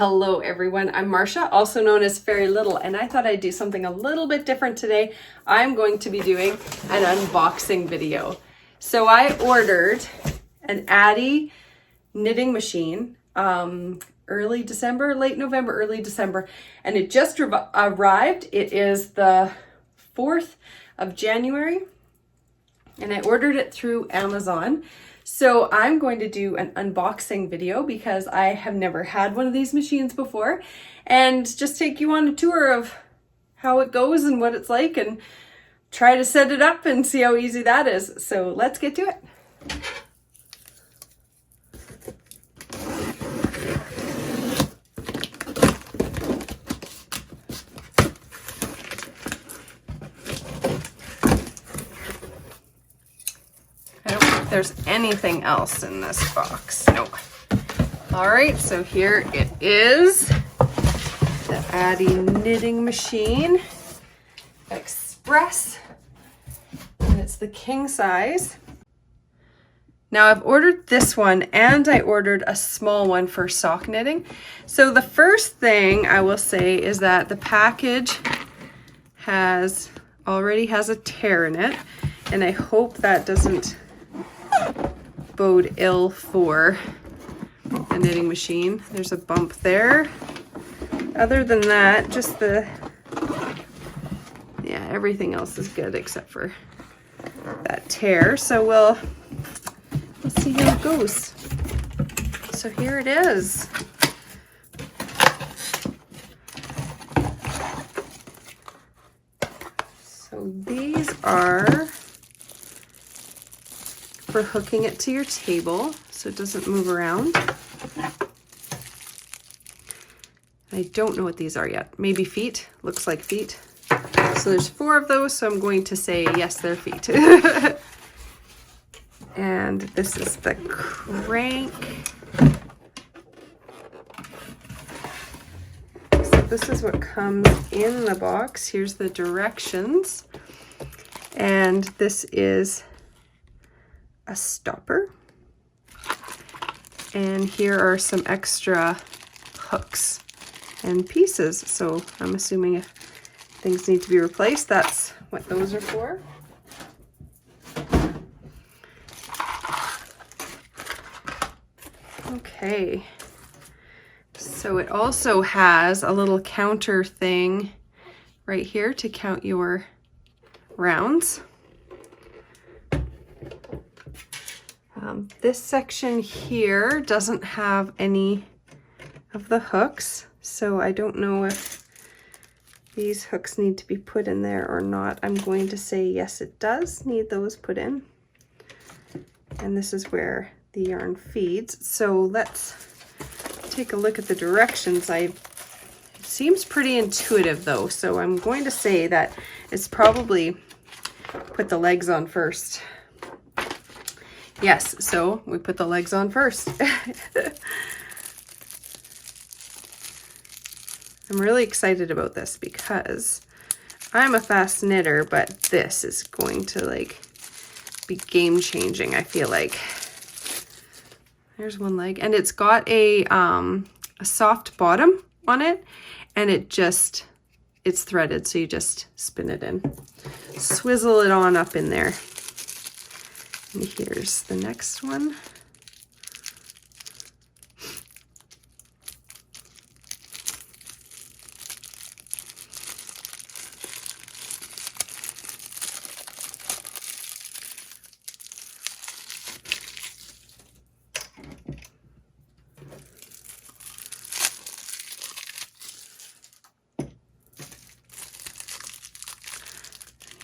Hello everyone, I'm Marsha, also known as Fairy Little, and I thought I'd do something a little bit different today. I'm going to be doing an unboxing video. So I ordered an Addi knitting machine early December, late November, early December, and it just arrived. It is the 4th of January, and I ordered it through Amazon. So I'm going to do an unboxing video because I have never had one of these machines before, and just take you on a tour of how it goes and what it's like and try to set it up and see how easy that is. So let's get to it. I don't think there's anything else in this box. Nope. All right, so here it is. The Addi knitting machine Express. And it's the king size. Now I've ordered this one and I ordered a small one for sock knitting. So the first thing I will say is that the package already has a tear in it, and I hope that doesn't bode ill for the knitting machine. There's a bump there. Other than that, just everything else is good except for that tear. So we'll see how it goes. So here it is. So these are for hooking it to your table so it doesn't move around. I don't know what these are yet. Maybe feet. Looks like feet. So there's 4 of those, so I'm going to say yes, they're feet. And this is the crank. So this is what comes in the box. Here's the directions. And this is a stopper. And here are some extra hooks and pieces. So I'm assuming if things need to be replaced, that's what those are for. Okay, so it also has a little counter thing right here to count your rounds. This section here doesn't have any of the hooks, so I don't know if these hooks need to be put in there or not. I'm going to say yes, it does need those put in. And this is where the yarn feeds. So let's take a look at the directions. It seems pretty intuitive though, so I'm going to say that it's probably put the legs on first. Yes, so we put the legs on first. I'm really excited about this because I'm a fast knitter, but this is going to be game changing, I feel like. There's one leg, and it's got a soft bottom on it, and it's threaded, so you just spin it in. Swizzle it on up in there. And here's the next one.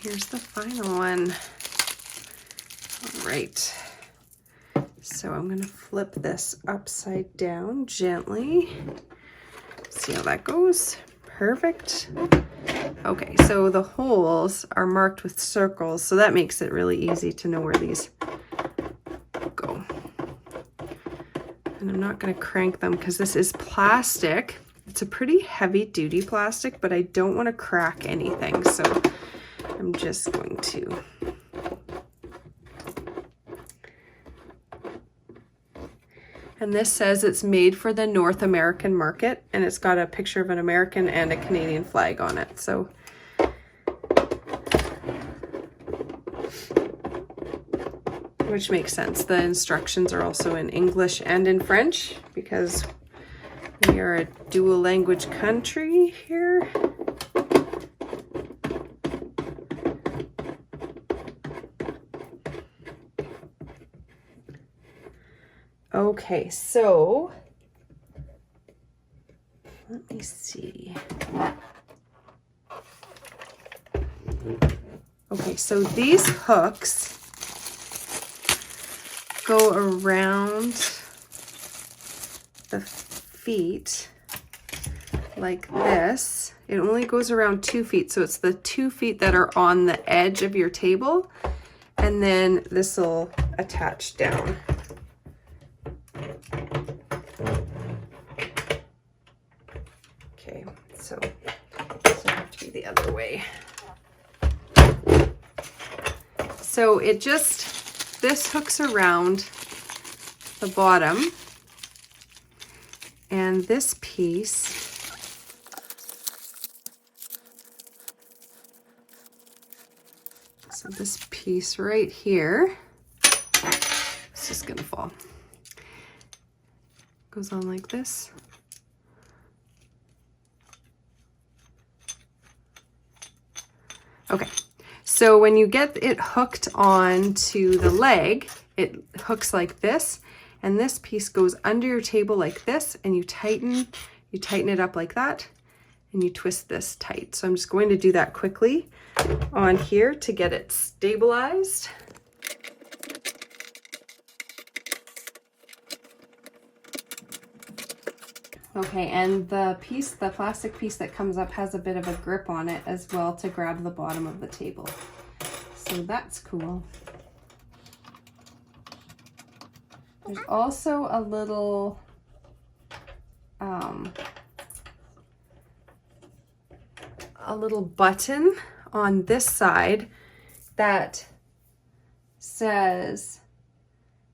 Here's the final one. All right. So I'm going to flip this upside down gently. See how that goes. Perfect. Okay, so the holes are marked with circles, so that makes it really easy to know where these go. And I'm not going to crank them because this is plastic. It's a pretty heavy duty plastic, but I don't want to crack anything, so I'm just going to And this says it's made for the North American market, and it's got a picture of an American and a Canadian flag on it. So which makes sense. The instructions are also in English and in French because we are a dual language country here. Okay, so let me see. Okay, so these hooks go around the feet like this. It only goes around 2 feet, so it's the 2 feet that are on the edge of your table, and then this will attach down. Okay, so this will have to be the other way. So it just, this hooks around the bottom, and this piece so this piece right here, it's just gonna fall, goes on like this. Okay, so when you get it hooked onto the leg, it hooks like this, and this piece goes under your table like this, and you tighten it up like that, and you twist this tight. So I'm just going to do that quickly on here to get it stabilized. Okay, and the plastic piece that comes up has a bit of a grip on it as well to grab the bottom of the table. So that's cool. There's also a little button on this side that says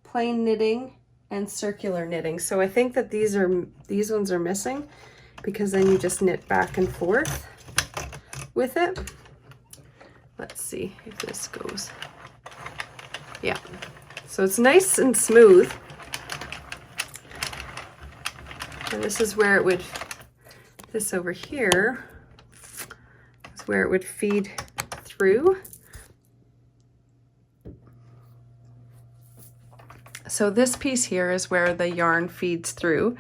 plain knitting and circular knitting. So I think that these ones are missing, because then you just knit back and forth with it. Let's see if this goes. Yeah, so it's nice and smooth. And this is where it would, this over here is where it would feed through. So this piece here is where the yarn feeds through,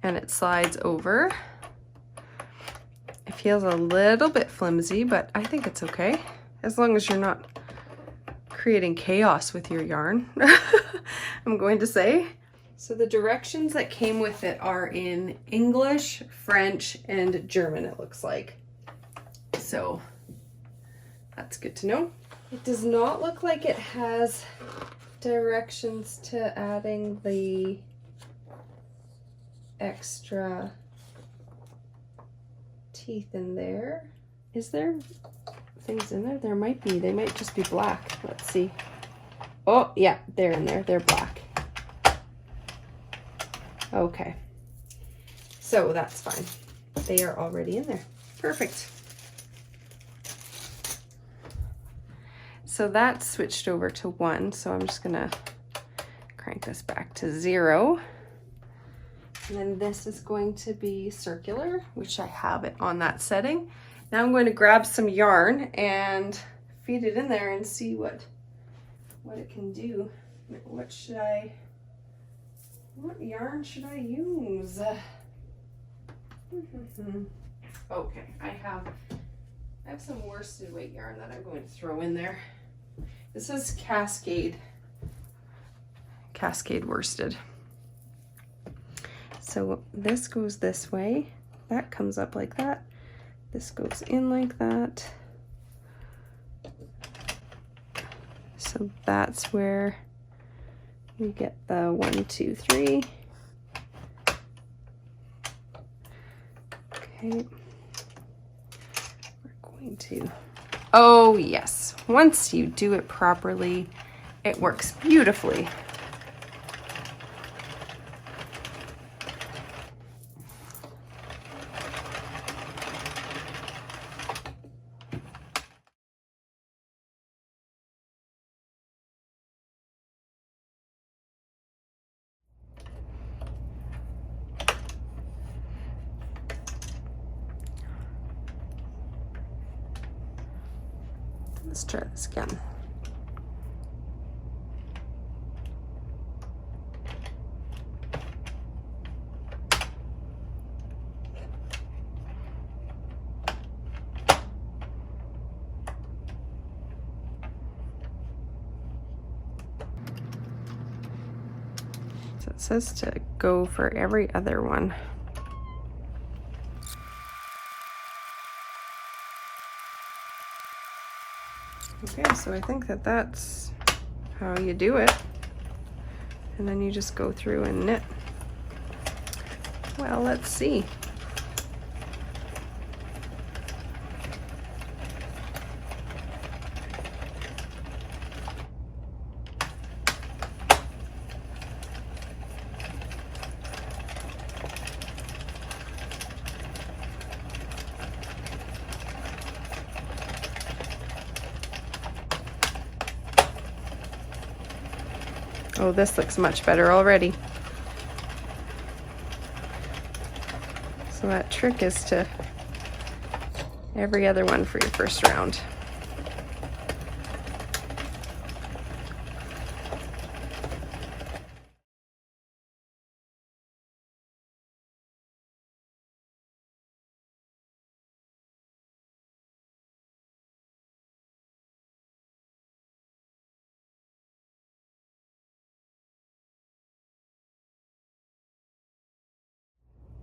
and it slides over. It feels a little bit flimsy, but I think it's okay, as long as you're not creating chaos with your yarn, I'm going to say. So the directions that came with it are in English, French, and German, it looks like. So that's good to know. It does not look like it has directions to adding the extra teeth in there. Is there things in there? There might be. They might just be black. Let's see. Oh, yeah, they're in there. They're black. Okay. So that's fine. They are already in there. Perfect. So that's switched over to 1, so I'm just gonna crank this back to 0. And then this is going to be circular, which I have it on that setting. Now I'm going to grab some yarn and feed it in there and see what it can do. What yarn should I use? Okay, I have some worsted weight yarn that I'm going to throw in there. This is Cascade worsted. So this goes this way, that comes up like that, this goes in like that. So that's where we get the 1, 2, 3. Okay. We're going to, oh yes, once you do it properly, it works beautifully. Let's try this again. So it says to go for every other one. Okay, so I think that that's how you do it. And then you just go through and knit. Well, let's see. Oh, this looks much better already. So that trick is to every other one for your first round.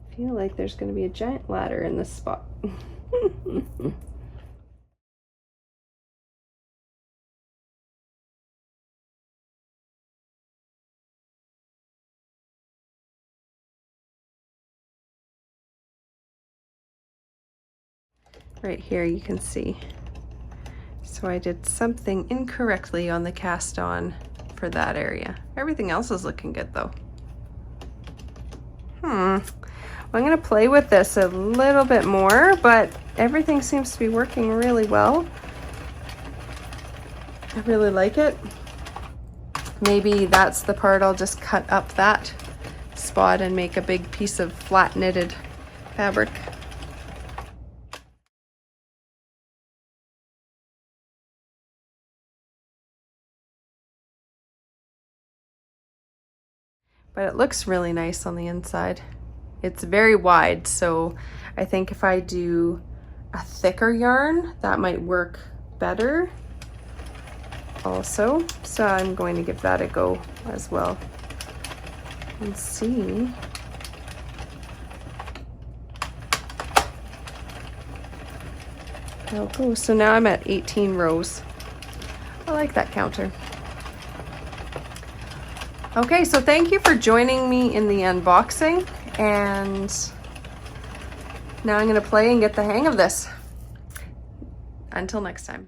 I feel like there's going to be a giant ladder in this spot. Right here you can see. So I did something incorrectly on the cast on for that area. Everything else is looking good though. I'm going to play with this a little bit more, but everything seems to be working really well. I really like it. Maybe that's the part I'll just cut up that spot and make a big piece of flat knitted fabric. But it looks really nice on the inside. It's very wide, so I think if I do a thicker yarn, that might work better also. So I'm going to give that a go as well and see. How it goes. So now I'm at 18 rows. I like that counter. Okay, so thank you for joining me in the unboxing, and now I'm going to play and get the hang of this. Until next time.